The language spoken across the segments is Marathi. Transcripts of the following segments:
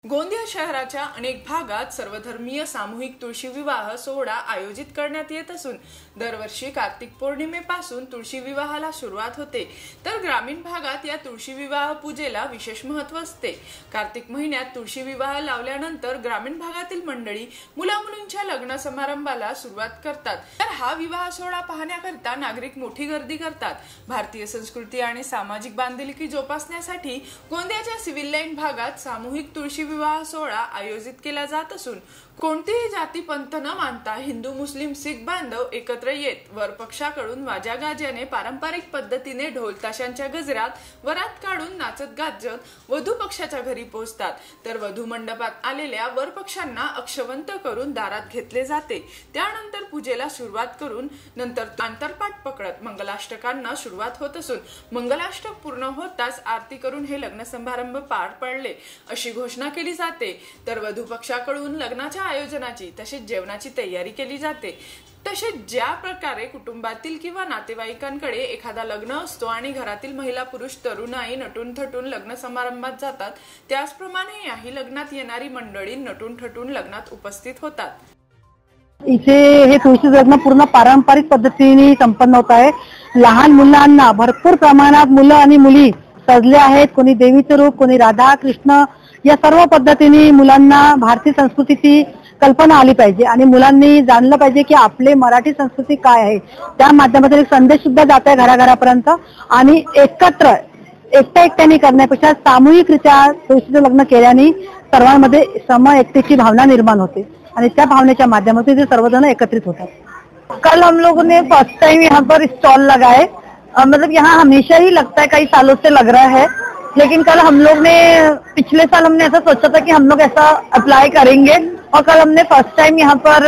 गोंदिया शहराच्या अनेक भागात सर्वधर्मीय सामूहिक तुळशी विवाह सोहळा आयोजित करण्यात येत असून दरवर्षी कार्तिक पौर्णिमेपासून तुळशी विवाहाला सुरुवात होते, तर ग्रामीण भागात या तुळशी विवाह पूजेला विशेष महत्त्व असते। कार्तिक महिन्यात तुळशी विवाह लावल्यानंतर ग्रामीण भागातील मंडळी मुला-मुलींच्या लग्न समारंभाला सुरुवात करतात, तर हा विवाह सोहळा पाहण्याकरिता नागरिक मोठी गर्दी करतात। भारतीय संस्कृती आणि सामाजिक बांधिलकी जोपासण्यासाठी गोंदियाच्या सिव्हिल लाईन भागात सामूहिक तुळशी विवाह सोहळा आयोजित केला जात असून कोणतीही जाती पंथ न मानता हिंदू, मुस्लिम, शीख बांधव एकत्र येत वर पक्षाकडून वाजा गाज्याने पारंपरिक पद्धतीने ढोल ताशांच्या गजरात वरात काढून नाचत गाजत वधू पक्षाच्या घरी पोहोचतात, तर वधू मंडपात आलेल्या वर पक्षांना अक्षवंत करून दारात घेतले जाते। त्यानंतर पूजेला सुरुवात करून नंतर आंतरपाठ पकडत मंगलाष्टकांना सुरुवात होत असून मंगलाष्टक पूर्ण होताच आरती करून हे लग्न समारंभ पार पडले अशी घोषणा केली जाते। तर वधू पक्षाकडून लग्नाच्या आयोजनाची तसेच जेवणाची तयारी केली जाते। तसेच ज्या प्रकारे कुटुंबातील किंवा नातेवाईकांकडे एखादा लग्न असतो आणि घरातील महिला पुरुष तरुणाई नटून थटून लग्न समारंभात जातात, त्याचप्रमाणे याही लग्नात येणारी मंडळी नटून थटून लग्नात उपस्थित होतात। इथे हे तुळशी लग्न पूर्ण पारंपरिक पद्धतीने संपन्न होत आहे। लहान मुलांना भरपूर प्रमाणात मुलं आणि मुली सजले आहेत। कोणी देवीचं रूप, कोणी राधा कृष्ण, या सर्व पद्धतीने मुलांना भारतीय संस्कृतीची कल्पना आली पाहिजे आणि मुलांनी जाणलं पाहिजे की आपले मराठी संस्कृती काय आहे। त्या माध्यमातून एक संदेश सुद्धा जात आहे घराघरापर्यंत आणि एकट्याने करण्यापेक्षा सामूहिकरित्या तुळशीचं लग्न केल्याने सर्वांमध्ये एकतेची भावना निर्माण होते आणि त्या भावनेच्या माध्यमातून ते सर्वजण एकत्रित होतात। कल हम लोगों ने फर्स्ट टाइम यहाँ पर स्टॉल लगाए, मतलब यहाँ हमेशा ही लगता है, कई सालों से लग रहा है, लेकिन कल हम लोग ने पिछले साल हमने ऐसा सोचा था कि हम लोग ऐसा अप्लाई करेंगे और कल हमने फर्स्ट टाइम यहाँ पर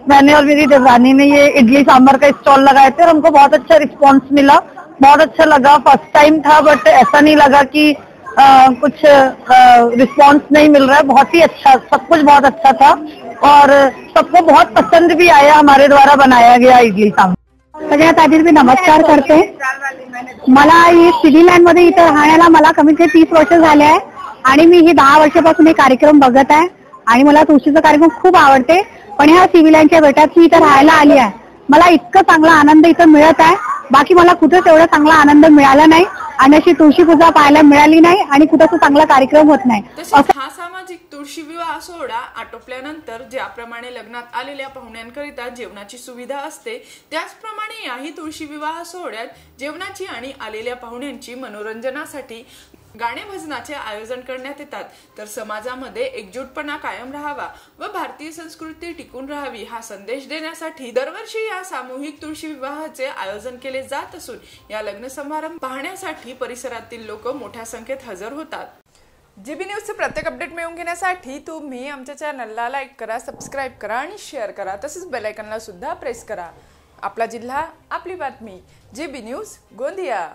मैंने और मेरी देवरानी ने ये इडली सांभर का स्टॉल लगाए थे और हमको बहुत अच्छा रिस्पांस मिला, बहुत अच्छा लगा। फर्स्ट टाइम था बट ऐसा नहीं लगा कि कुछ रिस्पांस नहीं मिल रहा है, बहुत ही अच्छा, सब कुछ बहुत अच्छा था और सबको बहुत पसंद भी आया हमारे द्वारा बनाया गया इडली सांभर। सगळ्यात आधी मी नमस्कार करते। मला ही सिव्हिल लाईन मध्ये इथे राहण्याला मला कमीत कमी 30 वर्ष झाले आहे आणि मी ही 10 वर्षापासून हे कार्यक्रम बघत आहे आणि मला तुळशीचा कार्यक्रम खूप आवडते। पण ह्या सिव्हिल लाईनच्या बेटात मी इथे राहायला आली आहे, मला इतका चांगला आनंद इथे मिळत आहे, बाकी मला कुठेच एवढा चांगला आनंद मिळाला नाही आणि अशी तुळशी पूजा पाहायला मिळाली नाही आणि कुठेच चांगला कार्यक्रम होत नाही। हा सामाजिक तुळशी विवाह सोहळा आटोपल्यानंतर ज्याप्रमाणे लग्नात आलेल्या पाहुण्यांकरिता जेवणाची सुविधा असते, त्याचप्रमाणे याही तुळशी विवाह सोहळ्यात जेवणाची आणि आलेल्या पाहुण्यांची मनोरंजनासाठी गाणे भजनाचे आयोजन करण्यात येतात, तर समाजामध्ये एकजूटपणा कायम राहावा व भारतीय संस्कृती टिकून राहावी हा संदेश देण्यासाठी दरवर्षी या सामूहिक तुळशी विवाहाचे आयोजन केले जात असून या लग्न समारंभ पाहण्यासाठी परिसरातील लोक मोठ्या संख्येत हजर होतात। जीबी न्यूजचे प्रत्येक अपडेट मिळवून घेण्यासाठी तुम्ही आमच्या चॅनलला लाईक करा, सबस्क्राईब करा आणि शेअर करा, तसेच बेल आयकॉनला सुद्धा प्रेस करा। आपला जिल्हा, आपली बातमी, जीबी न्यूज, गोंदिया।